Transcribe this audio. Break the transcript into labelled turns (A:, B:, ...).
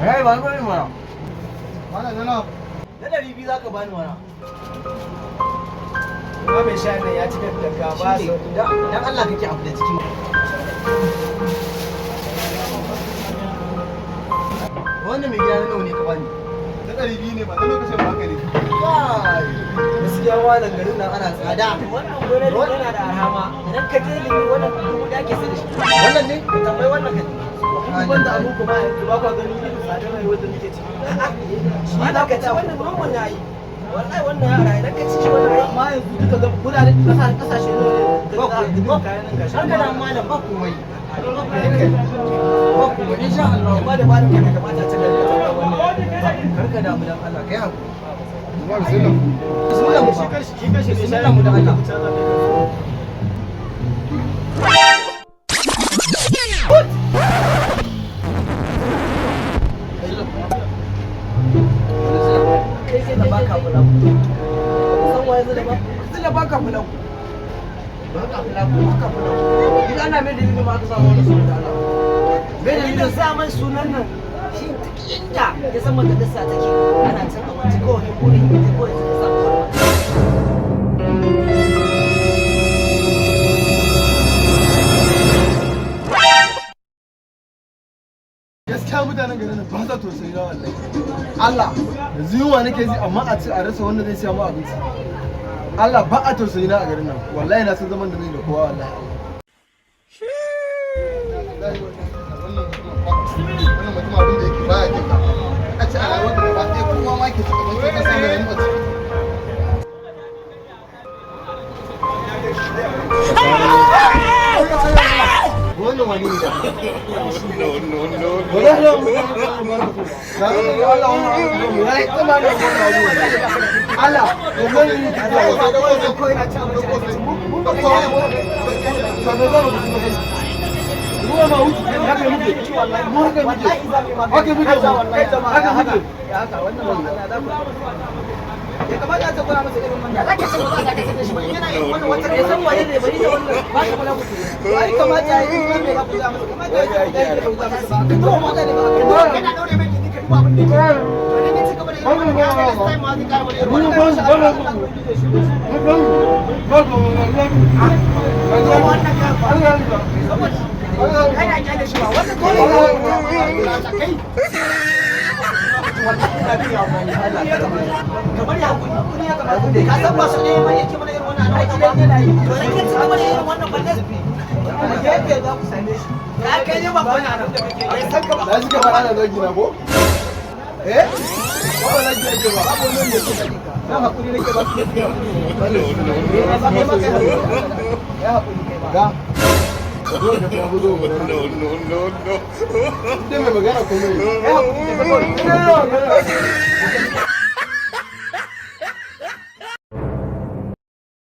A: ba bani mana.
B: Mana nana.
A: Na 200 za ka bani mana.
B: Kuma mai sha nan ya cika da ka ba su.
A: Dan Allah kake abu da cikin. Wannan mai gida nawa ne ka bani?
B: Na 200 ne ba na lokacin ba ka ne.
A: Kai. Gaskiya wannan garin nan ana tsada.
C: Wannan gonar yana da arhama. Idan ka je limi wannan dubu da ake sai da shi.
A: Wannan ne?
C: Ka tambayi wannan ka. Wanda abu kuma yanzu ba kwa gani irin tsada mai wanda muke ciki. Shi da ka ci wannan ruwan na yi. Wallahi wannan yara idan ka ci shi wannan amma yanzu duka ga gudanar kasashe ne da za a kayan nan gashi.
A: Har kana malam ba komai. Ba komai insha Allah.
C: Ba da malam kai kamata ta gari ta wannan.
A: Karka damu dan Allah kai hakuri.
B: Kuma bismillah.
A: Bismillah mu
C: Shi kashi ne
A: Bismillah mu da Allah. Kai sai da baka bulan. San waye zai da ba? Zai da baka bulan. Baka bulan, baka bulan. Idan ana mai dalilin ma aka samu wannan sunan da Allah. Mai dalilin
C: sa mai sunan nan shi inda ya san majalisa take ana cin abinci kawai ko ne ko ya samu
B: Gaskiya mutanen garin nan ba sa tausayi na wallahi. Allah yanzu yunwa nake ji amma a ci a rasa wanda zai siya mu abinci. Allah ba a tausayi na a garin nan. Wallahi na san zaman da zai da kowa wallahi. Wannan mutum abin da yake baya kyauta. A ci a rayuwar da ba ɗaya kowa ma ke ci kamar kai kasan da yanzu a ci. Wannan wani ne da.
C: ya kamata ta kula masa irin wannan zaka ce ba za ka sanar shi ba yana yin wannan wata ya san waye ne bari da wannan ba ka kula musu ai kamata ya yi wannan ya kula masa kamata ya yi kula masa ba ka to mata ne ba ka kana daure mai kidi ka duba abin da yake to ne ci gaba da yin wannan ya ga sai ma zai kare wannan wannan ba shi ba kana kyale shi ba wannan dole kai kamar ya hakuri ya kamar ka san ba su ne mai yake mana irin wannan aiki da yana yi to sai ka ci mana irin wannan balle yake za ku same shi ya kai ne ba wani abu da kake yi san ka ba
B: Da shi ka fara da zagi na ko? Eh? Ko ba zagi yake ba? Abu ne da kake ka. Na hakuri nake ba su yake. Ya hakuri kai ba. Ga. No. Dai mai magana kuma. Ya hakuri kai ba.